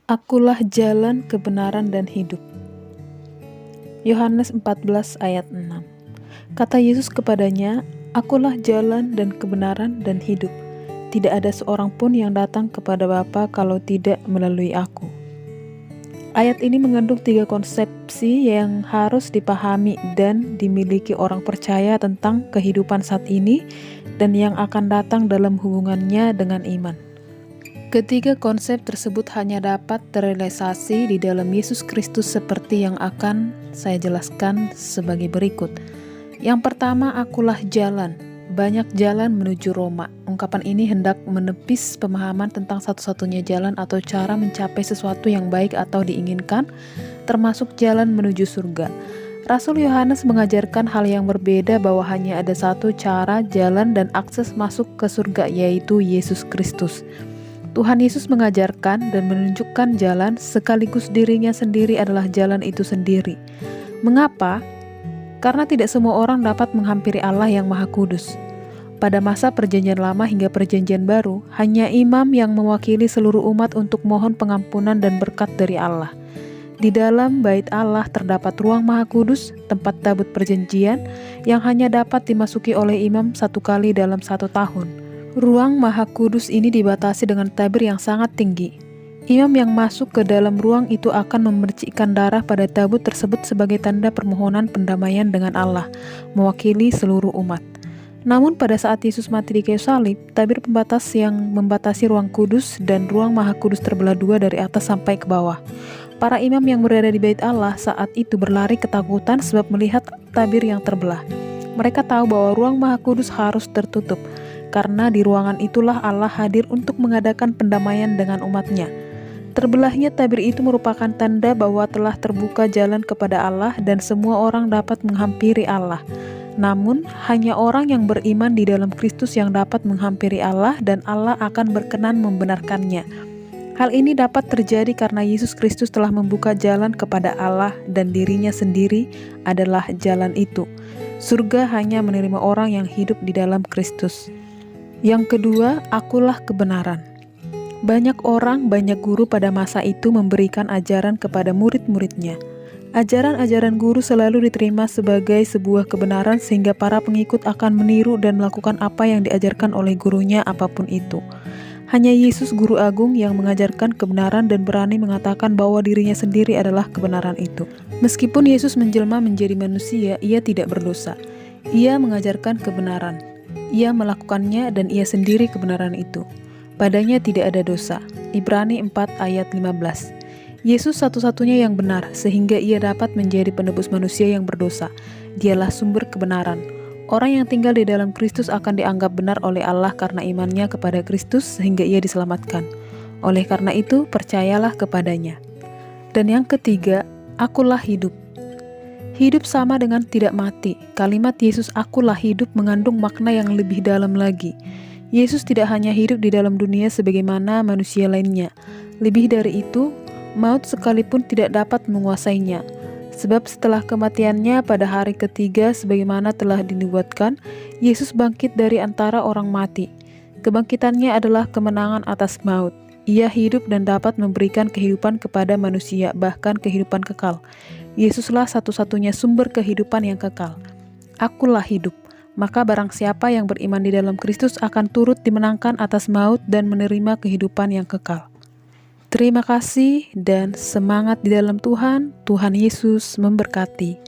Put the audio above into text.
Akulah jalan, kebenaran, dan hidup. Yohanes 14 ayat 6. Kata Yesus kepadanya, Akulah jalan dan kebenaran dan hidup. Tidak ada seorang pun yang datang kepada Bapa kalau tidak melalui aku. Ayat ini mengandung 3 konsepsi yang harus dipahami dan dimiliki orang percaya tentang kehidupan saat ini dan yang akan datang dalam hubungannya dengan iman. Ketiga konsep tersebut hanya dapat terrealisasi di dalam Yesus Kristus seperti yang akan saya jelaskan sebagai berikut. Yang pertama, akulah jalan. Banyak jalan menuju Roma. Ungkapan ini hendak menepis pemahaman tentang satu-satunya jalan atau cara mencapai sesuatu yang baik atau diinginkan, termasuk jalan menuju surga. Rasul Yohanes mengajarkan hal yang berbeda bahwa hanya ada satu cara, jalan, dan akses masuk ke surga, yaitu Yesus Kristus. Tuhan Yesus mengajarkan dan menunjukkan jalan sekaligus dirinya sendiri adalah jalan itu sendiri. Mengapa? Karena tidak semua orang dapat menghampiri Allah yang Maha Kudus. Pada masa Perjanjian Lama hingga Perjanjian Baru, hanya imam yang mewakili seluruh umat untuk mohon pengampunan dan berkat dari Allah. Di dalam bait Allah terdapat ruang Maha Kudus, tempat tabut perjanjian, yang hanya dapat dimasuki oleh imam 1 kali dalam 1 tahun. Ruang Maha Kudus ini dibatasi dengan tabir yang sangat tinggi. Imam yang masuk ke dalam ruang itu akan memercikkan darah pada tabut tersebut sebagai tanda permohonan pendamaian dengan Allah, mewakili seluruh umat. Namun pada saat Yesus mati di kayu salib, tabir pembatas yang membatasi ruang kudus dan ruang Maha Kudus terbelah 2 dari atas sampai ke bawah. Para imam yang berada di bait Allah saat itu berlari ketakutan sebab melihat tabir yang terbelah. Mereka tahu bahwa ruang Maha Kudus harus tertutup, karena di ruangan itulah Allah hadir untuk mengadakan pendamaian dengan umatnya. Terbelahnya tabir itu merupakan tanda bahwa telah terbuka jalan kepada Allah dan semua orang dapat menghampiri Allah. Namun, hanya orang yang beriman di dalam Kristus yang dapat menghampiri Allah dan Allah akan berkenan membenarkannya. Hal ini dapat terjadi karena Yesus Kristus telah membuka jalan kepada Allah dan dirinya sendiri adalah jalan itu. Surga hanya menerima orang yang hidup di dalam Kristus. Yang kedua, akulah kebenaran. Banyak orang, banyak guru pada masa itu memberikan ajaran kepada murid-muridnya. Ajaran-ajaran guru selalu diterima sebagai sebuah kebenaran sehingga para pengikut akan meniru dan melakukan apa yang diajarkan oleh gurunya apapun itu. Hanya Yesus Guru Agung yang mengajarkan kebenaran dan berani mengatakan bahwa dirinya sendiri adalah kebenaran itu. Meskipun Yesus menjelma menjadi manusia, ia tidak berdosa. Ia mengajarkan kebenaran. Ia melakukannya dan ia sendiri kebenaran itu. Padanya tidak ada dosa. Ibrani 4 ayat 15. Yesus satu-satunya yang benar sehingga ia dapat menjadi penebus manusia yang berdosa. Dialah sumber kebenaran. Orang yang tinggal di dalam Kristus akan dianggap benar oleh Allah karena imannya kepada Kristus sehingga ia diselamatkan. Oleh karena itu, percayalah kepadanya. Dan yang ketiga, akulah hidup. Hidup sama dengan tidak mati. Kalimat Yesus akulah hidup mengandung makna yang lebih dalam lagi. Yesus tidak hanya hidup di dalam dunia sebagaimana manusia lainnya. Lebih dari itu, maut sekalipun tidak dapat menguasainya. Sebab setelah kematiannya pada hari ketiga sebagaimana telah dinubuatkan, Yesus bangkit dari antara orang mati. Kebangkitannya adalah kemenangan atas maut. Ia hidup dan dapat memberikan kehidupan kepada manusia, bahkan kehidupan kekal. Yesuslah satu-satunya sumber kehidupan yang kekal. Akulah hidup. Maka barang siapa yang beriman di dalam Kristus akan turut dimenangkan atas maut dan menerima kehidupan yang kekal. Terima kasih dan semangat di dalam Tuhan. Tuhan Yesus memberkati.